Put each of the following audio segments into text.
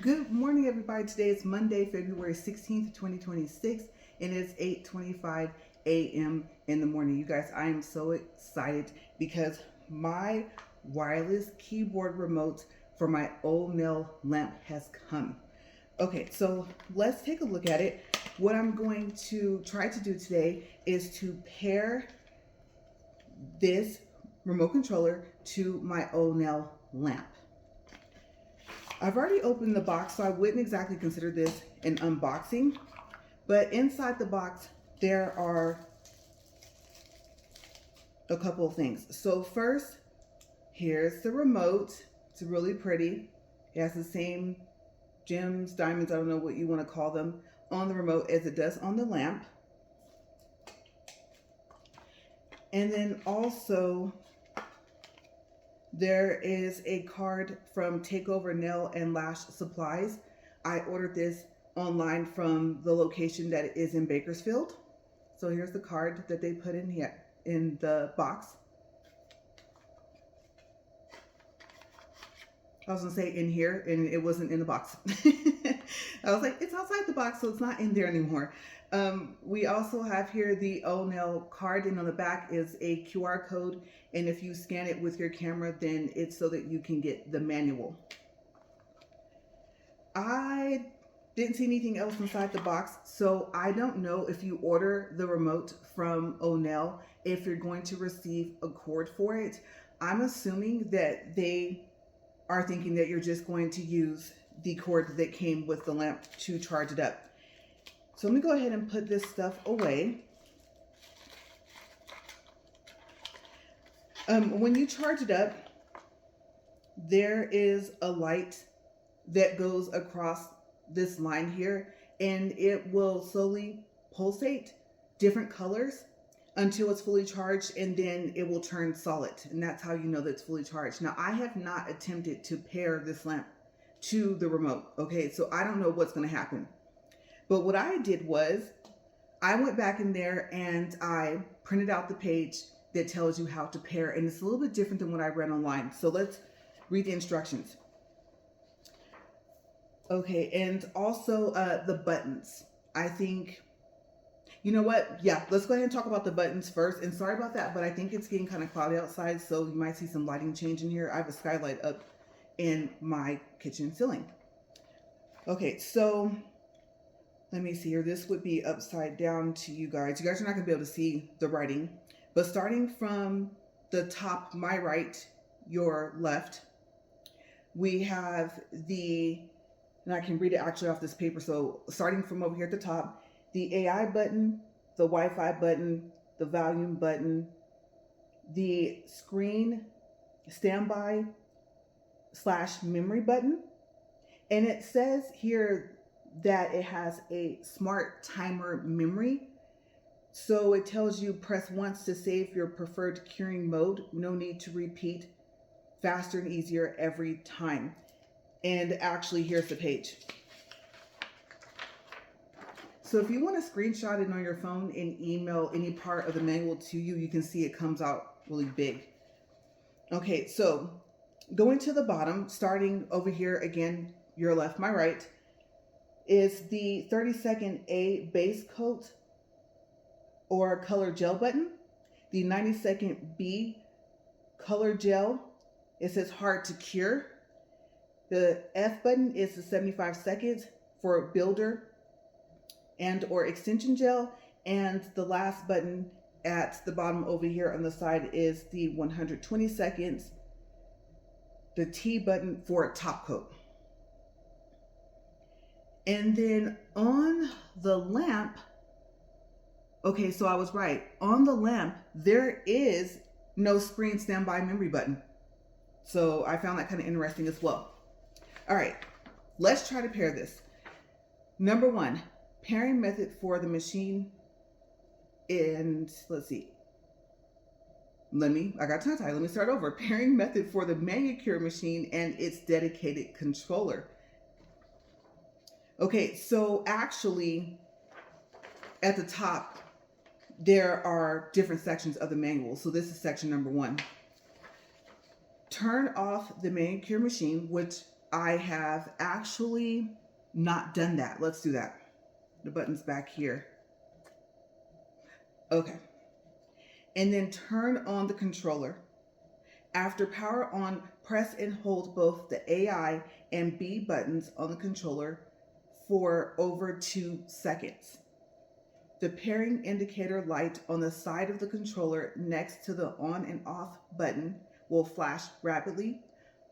Good morning, everybody. Today is Monday, February 16th, 2026, and it's 8:25 a.m. in the morning. You guys, I am so excited because my wireless keyboard remote for my Onel lamp has come. Okay, so let's take a look at it. What I'm going to try to do today is to pair this remote controller to my Onel lamp. I've already opened the box, so I wouldn't exactly consider this an unboxing, but inside the box there are a couple of things. So first, here's the remote. It's really pretty. It has the same gems, diamonds, I don't know what you want to call them, on the remote as it does on the lamp. And then also there is a card from Takeover Nail and Lash Supplies. I ordered this online from the location that is in Bakersfield. So here's the card that they put in here in the box. I was gonna say in here, and it wasn't in the box. I was like, it's outside the box, so it's not in there anymore. We also have here the Onel card, and on the back is a QR code, and if you scan it with your camera, then it's so that you can get the manual. I didn't see anything else inside the box, so I don't know if you order the remote from Onel, if you're going to receive a cord for it. I'm assuming that they are thinking that you're just going to use the cord that came with the lamp to charge it up. So let me go ahead and put this stuff away. When you charge it up, there is a light that goes across this line here, and it will slowly pulsate different colors until it's fully charged, and then it will turn solid, and that's how you know that it's fully charged. Now, I have not attempted to pair this lamp to the remote, okay? So I don't know what's gonna happen. But what I did was, I went back in there and I printed out the page that tells you how to pair, and it's a little bit different than what I read online. So let's read the instructions. Okay, and also the buttons. I think, you know what? Yeah, let's go ahead and talk about the buttons first. And sorry about that, but I think it's getting kind of cloudy outside, so you might see some lighting change in here. I have a skylight up in my kitchen ceiling. Okay, so let me see here. This would be upside down to you guys. You guys are not gonna be able to see the writing, but starting from the top, my right, your left, we have and I can read it actually off this paper. So starting from over here at the top, the AI button, the Wi-Fi button, the volume button, the screen standby / memory button. And it says here that it has a smart timer memory. So it tells you press once to save your preferred curing mode. No need to repeat, faster and easier every time. And actually, here's the page. So if you want to screenshot it on your phone and email any part of the manual to you, you can see it comes out really big. Okay, so going to the bottom, starting over here again, your left, my right, is the 30-second A base coat or color gel button, the 90-second B color gel. It says hard to cure. The F button is the 75 seconds for builder and or extension gel, and the last button at the bottom over here on the side is the 120 seconds, the T button for a top coat. And then on the lamp, okay, so I was right. On the lamp, there is no screen standby memory button. So I found that kind of interesting as well. All right, let's try to pair this. Number one, pairing method for the machine. And let's see. I got tongue tied. Let me start over. Pairing method for the manicure machine and its dedicated controller. Okay, so actually at the top, there are different sections of the manual. So this is section number one. Turn off the manicure machine, which I have actually not done that. Let's do that. The button's back here. Okay. And then turn on the controller. After power on, press and hold both the AI and B buttons on the controller for over 2 seconds. The pairing indicator light on the side of the controller next to the on and off button will flash rapidly,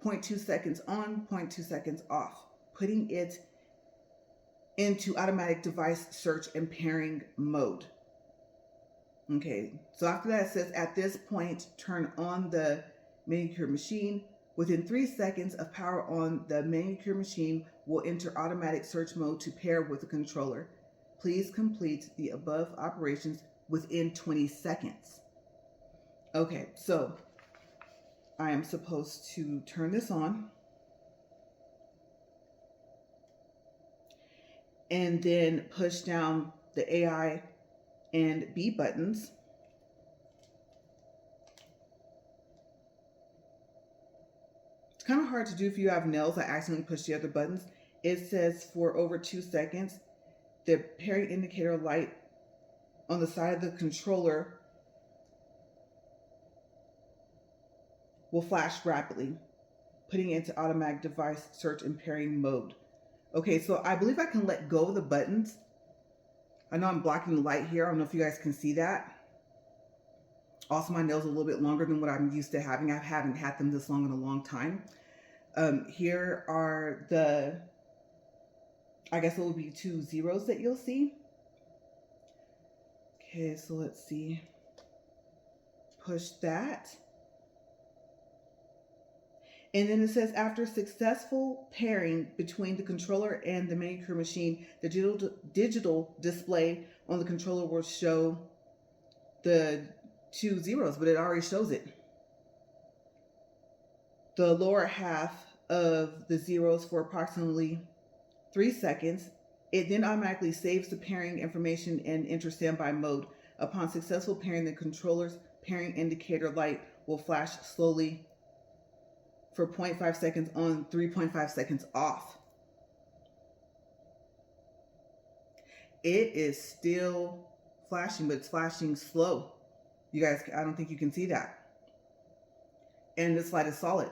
0.2 seconds on, 0.2 seconds off, putting it into automatic device search and pairing mode. Okay, so after that it says, at this point, turn on the manicure machine. Within 3 seconds of power on, the manicure machine will enter automatic search mode to pair with the controller. Please complete the above operations within 20 seconds. Okay, so I am supposed to turn this on and then push down the AI and B buttons. It's kind of hard to do if you have nails. I accidentally pushed the other buttons. It says for over 2 seconds, the pairing indicator light on the side of the controller will flash rapidly, putting it into automatic device search and pairing mode. Okay, so I believe I can let go of the buttons. I know I'm blocking the light here. I don't know if you guys can see that. Also, my nails are a little bit longer than what I'm used to having. I haven't had them this long in a long time. Here are the, I guess it will be 2 zeros that you'll see. Okay, so let's see. Push that. And then it says, after successful pairing between the controller and the manicure machine, the digital display on the controller will show the 2 zeros, but it already shows it. The lower half of the zeros for approximately 3 seconds. It then automatically saves the pairing information and enters standby mode. Upon successful pairing, the controller's pairing indicator light will flash slowly for 0.5 seconds on, 3.5 seconds off. It is still flashing, but it's flashing slow. You guys, I don't think you can see that. And this light is solid.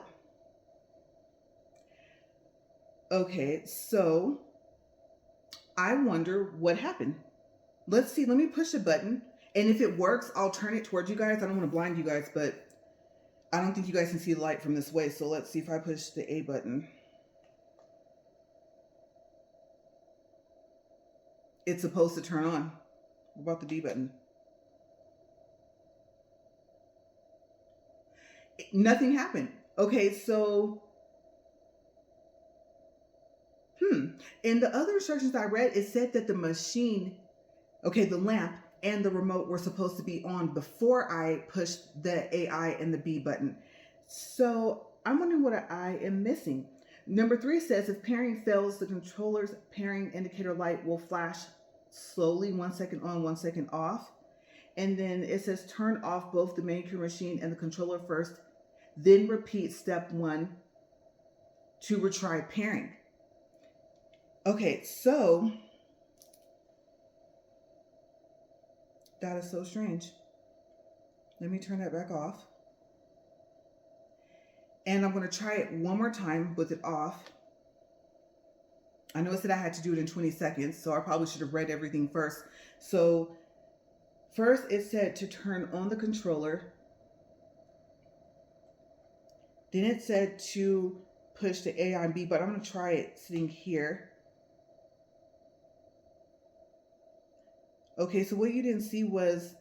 Okay, so I wonder what happened. Let's see, let me push a button. And if it works, I'll turn it towards you guys. I don't want to blind you guys, but I don't think you guys can see the light from this way. So let's see if I push the A button. It's supposed to turn on. What about the B button? Nothing happened. Okay, so, in the other instructions I read, it said that the machine, okay, the lamp and the remote were supposed to be on before I pushed the AI and the B button. So I'm wondering what I am missing. Number 3 says, if pairing fails, the controller's pairing indicator light will flash slowly, 1 second on, 1 second off. And then it says, turn off both the manicure machine and the controller first, then repeat step 1 to retry pairing. Okay, so that is so strange. Let me turn that back off. And I'm going to try it one more time with it off. I know it said I had to do it in 20 seconds, so I probably should have read everything first. So first it said to turn on the controller. Then it said to push the A on B, but I'm going to try it sitting here. Okay, so what you didn't see was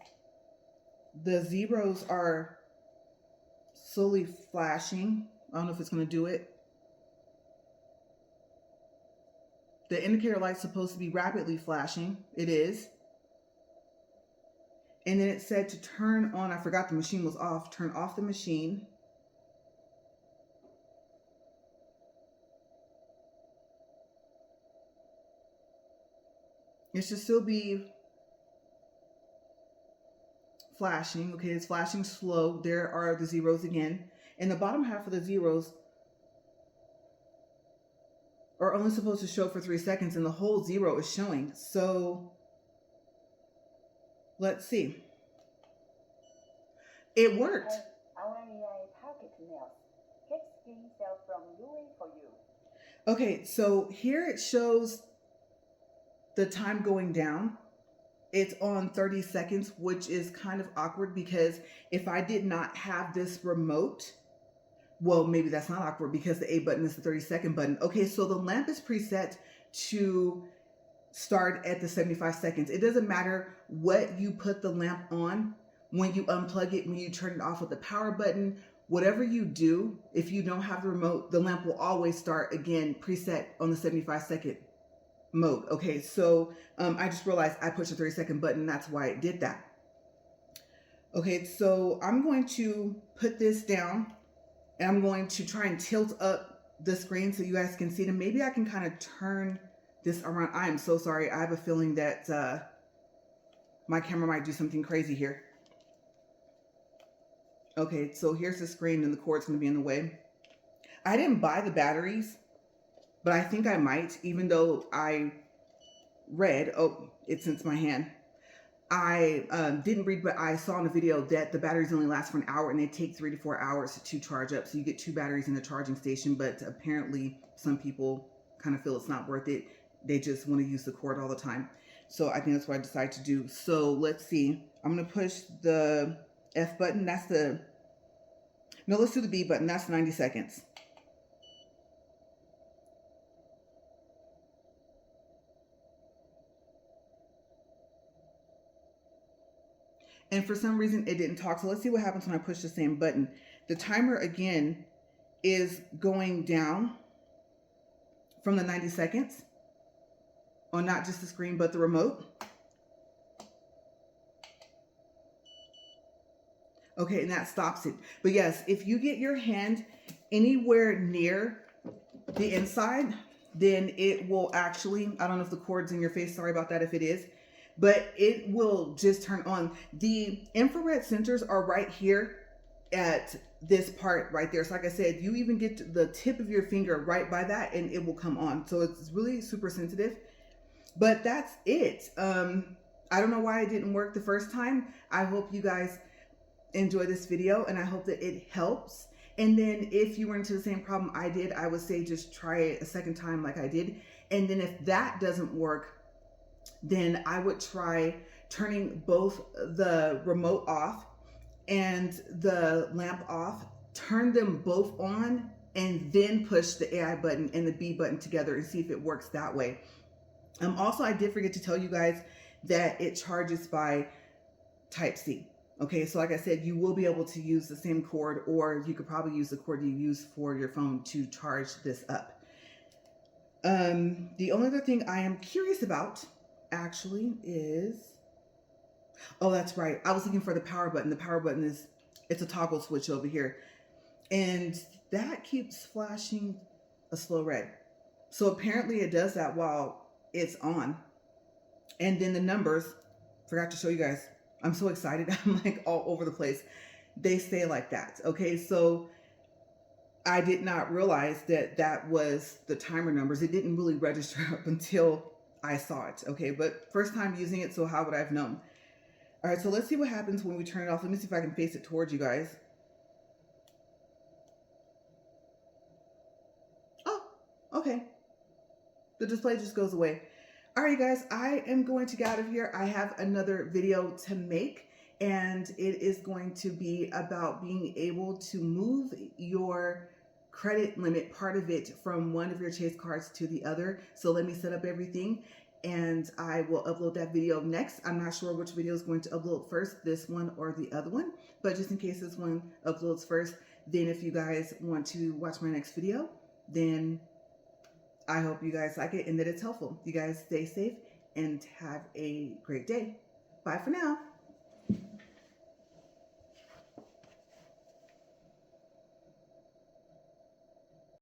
the zeros are slowly flashing. I don't know if it's going to do it. The indicator light's supposed to be rapidly flashing. It is. And then it said to turn on, I forgot the machine was off, turn off the machine. It should still be flashing. Okay, it's flashing slow. There are the zeros again. In the bottom half of the zeros, are only supposed to show for 3 seconds, and the whole 0 is showing. So let's see. It worked. Our AI pocket nails. Get skin cells from UA for you. Okay, so here it shows the time going down. It's on 30 seconds, which is kind of awkward because if I did not have this remote, well, maybe that's not awkward because the A button is the 30-second button. Okay, so the lamp is preset to start at the 75 seconds. It doesn't matter what you put the lamp on. When you unplug it, when you turn it off with the power button, whatever you do, if you don't have the remote, the lamp will always start again preset on the 75-second mode. Okay, so I just realized I pushed the 30-second button. That's why it did that. Okay, so I'm going to put this down and I'm going to try and tilt up the screen so you guys can see them. Maybe I can kind of turn this around. I am so sorry. I have a feeling that my camera might do something crazy here. Okay, so here's the screen and the cord's going to be in the way. I didn't buy the batteries, but I think I might, even though I read, oh, it's in my hand. I didn't read, but I saw in a video that the batteries only last for an hour and they take 3 to 4 hours to charge up. So you get 2 batteries in the charging station, but apparently some people kind of feel it's not worth it. They just want to use the cord all the time. So I think that's what I decided to do. So let's see. I'm going to push the F button. That's the, no, let's do the B button. That's 90 seconds. And for some reason it didn't talk. So let's see what happens when I push the same button. The timer again is going down from the 90 seconds on not just the screen, but the remote. Okay, and that stops it. But yes, if you get your hand anywhere near the inside, then it will actually, I don't know if the cord's in your face, sorry about that if it is, but it will just turn on. The infrared sensors are right here at this part right there. So like I said, you even get the tip of your finger right by that and it will come on. So it's really super sensitive, but that's it. I don't know why it didn't work the first time. I hope you guys enjoy this video and I hope that it helps. And then if you run into the same problem I did, I would say just try it a second time like I did. And then if that doesn't work, then I would try turning both the remote off and the lamp off, turn them both on, and then push the AI button and the B button together and see if it works that way. Also, I did forget to tell you guys that it charges by Type-C. Okay, so like I said, you will be able to use the same cord, or you could probably use the cord you use for your phone to charge this up. The only other thing I am curious about actually is, oh, that's right. I was looking for the power button. The power button is, it's a toggle switch over here. And that keeps flashing a slow red. So apparently it does that while it's on. And then the numbers, forgot to show you guys. I'm so excited. I'm like all over the place. They stay like that. Okay, so I did not realize that that was the timer numbers. It didn't really register up until I saw it. Okay, but first time using it, so how would I have known? All right, so let's see what happens when we turn it off. Let me see if I can face it towards you guys. Oh, okay. The display just goes away. All right, guys, I am going to get out of here. I have another video to make, and it is going to be about being able to move your credit limit, part of it, from one of your Chase cards to the other. So let me set up everything and I will upload that video next. I'm not sure which video is going to upload first, this one or the other one, but just in case this one uploads first, then if you guys want to watch my next video, then I hope you guys like it and that it's helpful. You guys stay safe and have a great day. Bye for now.